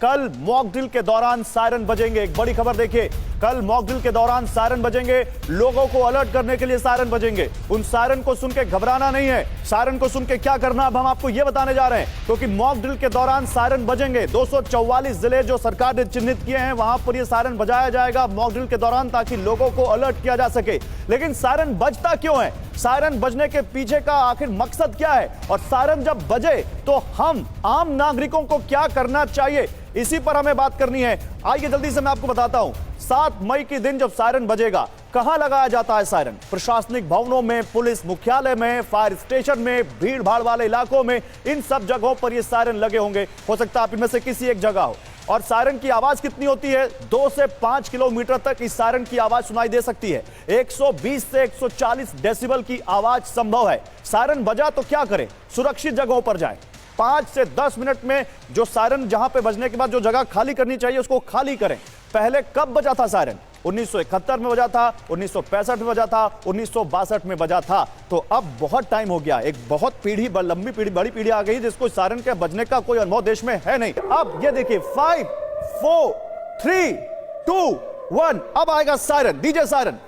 कल mock drill के दौरान सायरन बजेंगे। एक बड़ी खबर देखिए, कल मॉक ड्रिल के दौरान सायरन बजेंगे, लोगों को अलर्ट करने के लिए सायरन बजेंगे। उन सायरन को सुन के घबराना नहीं है, सायरन को सुन के क्या करना अब हम आपको यह बताने जा रहे हैं, क्योंकि मॉक ड्रिल के दौरान सायरन बजेंगे। 244 जिले जो सरकार ने चिन्हित किए हैं वहां पर यह सायरन बजाया जाएगा मॉक ड्रिल के दौरान, ताकि लोगों को अलर्ट किया जा सके। लेकिन सायरन बजता क्यों है, सायरन बजने के पीछे का आखिर मकसद क्या है, और सायरन जब बजे तो हम आम नागरिकों को क्या करना चाहिए, इसी पर हमें बात करनी है। आइए जल्दी से मैं आपको बताता हूं, 7 मई के दिन जब सायरन बजेगा, कहां लगाया जाता है सायरन? प्रशासनिक भवनों में, पुलिस मुख्यालय में, फायर स्टेशन में, भीड़ भाड़ वाले इलाकों में, इन सब जगहों पर ये सायरन लगे होंगे। हो सकता है आप इनमें से किसी एक जगह हो। और सायरन की आवाज कितनी होती है? 2 से 5 किलोमीटर तक इस सायरन की आवाज सुनाई दे सकती है। 120 से 140 डेसिबल की आवाज संभव है। सायरन बजा तो क्या करें? सुरक्षित जगहों पर जाएं। 5 से 10 मिनट में जो सायरन जहां पे बजने के बाद जो जगह खाली करनी चाहिए उसको खाली करें। पहले कब बजा था सायरन? 1971 में बजा था, 1965 में बजा था, 1962 में बजा था। तो अब बहुत टाइम हो गया, एक बहुत पीढ़ी, लंबी पीढ़ी, बड़ी पीढ़ी आ गई जिसको सायरन के बजने का कोई अनुभव देश में है नहीं। अब ये देखिए 5 4 3 2 1 अब आएगा सायरन, डीजे सायरन।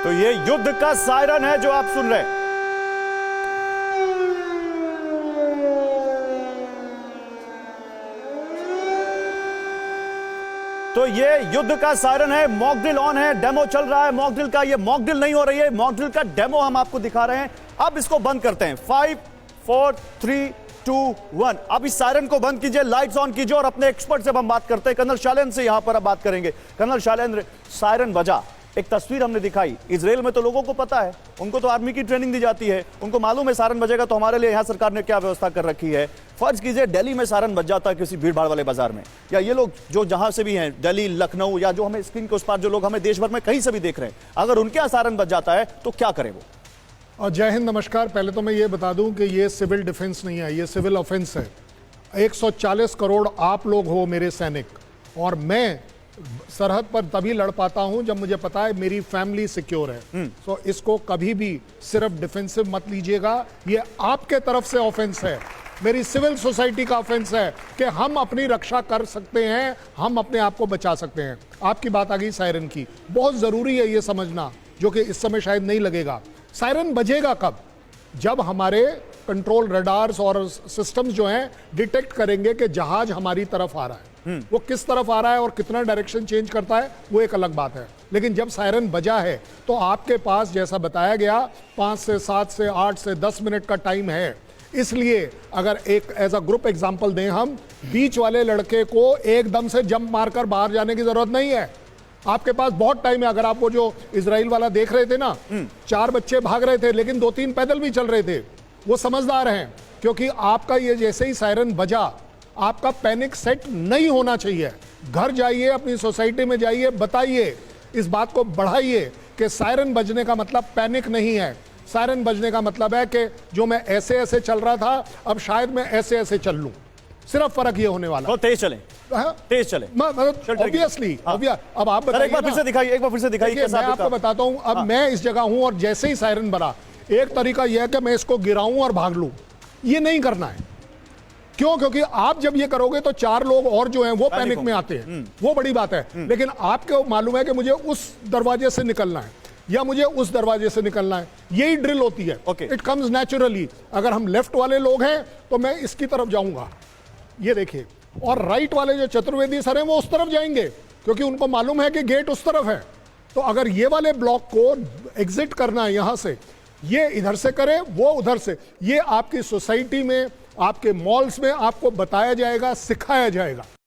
तो ये युद्ध का सायरन है जो आप सुन रहे हैं। तो ये युद्ध का सायरन है। मॉक ड्रिल ऑन है, डेमो चल रहा है मॉक ड्रिल का। ये मॉक ड्रिल नहीं हो रही है, मॉक ड्रिल का डेमो हम आपको दिखा रहे हैं। अब इसको बंद करते हैं। 5 4 3 2 1 अब इस सायरन को बंद कीजिए, लाइट्स ऑन कीजिए, और अपने एक्सपर्ट से हम बात करते हैं। कर्नल शैलेंद्र से यहां पर अब बात करेंगे। कर्नल शैलेंद्र, सायरन बजा, एक तस्वीर हमने दिखाई। इजराइल में तो लोगों को पता है, उनको तो आर्मी की ट्रेनिंग दी जाती है, उनको मालूम है सायरन बजेगा तो हमारे लिए यहां सरकार ने क्या व्यवस्था कर रखी है। फर्ज कीजिए दिल्ली में सायरन बज जाता है किसी भीड़ भाड़ वाले बाजार में, या ये लोग जो जहां से भी हैं, दिल्ली, लखनऊ, या जो हमें स्क्रीन के उस पार जो लोग हमें देश भर में कहीं से भी देख रहे हैं, अगर उनके यहां सायरन बज जाता है तो क्या करें वो? और जय हिंद, नमस्कार। पहले तो मैं ये बता दूं कि ये सिविल डिफेंस नहीं है, ये सिविल ऑफेंस है। 140 करोड़ आप लोग हो मेरे सैनिक, और मैं सरहद पर तभी लड़ पाता हूं जब मुझे पता है मेरी फैमिली सिक्योर है। तो इसको कभी भी सिर्फ डिफेंसिव मत लीजिएगा, ये आपके तरफ से ऑफेंस है, मेरी सिविल सोसाइटी का ऑफेंस है कि हम अपनी रक्षा कर सकते हैं, हम अपने आप को बचा सकते हैं। आपकी बात आ गई सायरन की, बहुत जरूरी है ये समझना, जो कि इस समय शायद नहीं लगेगा। सायरन बजेगा कब? जब हमारे कंट्रोल रडार्स और सिस्टम्स जो हैं डिटेक्ट करेंगे कि जहाज हमारी तरफ आ रहा है। वो किस तरफ आ रहा है और कितना डायरेक्शन चेंज करता है वो एक अलग बात है, लेकिन जब सायरन बजा है तो आपके पास, जैसा बताया गया, 5 से 7 से 8 से 10 मिनट का टाइम है। इसलिए अगर एक एज अ ग्रुप एग्जांपल दें, हम बीच वाले लड़के को एकदम से जंप मारकर बाहर जाने की जरूरत नहीं है। आपके पास बहुत टाइम है। अगर आप वो जो इजराइल वाला देख रहे थे ना, 4 बच्चे भाग रहे थे लेकिन 2-3 पैदल भी चल रहे थे, वो समझदार हैं, क्योंकि आपका ये जैसे ही सायरन बजा, आपका पैनिक सेट नहीं होना चाहिए। घर जाइए, अपनी सोसाइटी में जाइए, बताइए, इस बात को बढ़ाइए कि सायरन बजने का मतलब पैनिक नहीं है। सायरन बजने का मतलब है कि जो मैं ऐसे ऐसे चल रहा था अब शायद मैं ऐसे ऐसे चल लूं। सिर्फ फर्क ये होने वाला, तो तेज चले, तेज चले, ऑब्वियसली। अब आप बताइए, एक बार फिर से दिखाइए, एक बार फिर से दिखाइए। मैं आपको बताता हूं, अब मैं इस जगह हूं और जैसे ही सायरन बजा, एक तरीका यह है कि मैं इसको गिराऊं और भाग लूं। ये नहीं करना है। क्यों? क्योंकि आप जब ये करोगे तो 4 लोग और जो हैं वो पैनिक में आते हैं, वो बड़ी बात है। लेकिन आपको मालूम है कि मुझे उस दरवाजे से निकलना है या मुझे उस दरवाजे से निकलना है, यही ड्रिल होती है। It comes naturally. अगर हम लेफ्ट वाले लोग हैं तो मैं इसकी तरफ जाऊंगा, ये देखिए, और राइट वाले जो चतुर्वेदी सर हैं वो उस तरफ जाएंगे क्योंकि उनको मालूम है कि गेट उस तरफ है। तो अगर ये वाले ब्लॉक को एग्जिट करना है यहां से, ये इधर से करे, वो उधर से, ये आपकी सोसाइटी में, आपके मॉल्स में आपको बताया जाएगा, सिखाया जाएगा।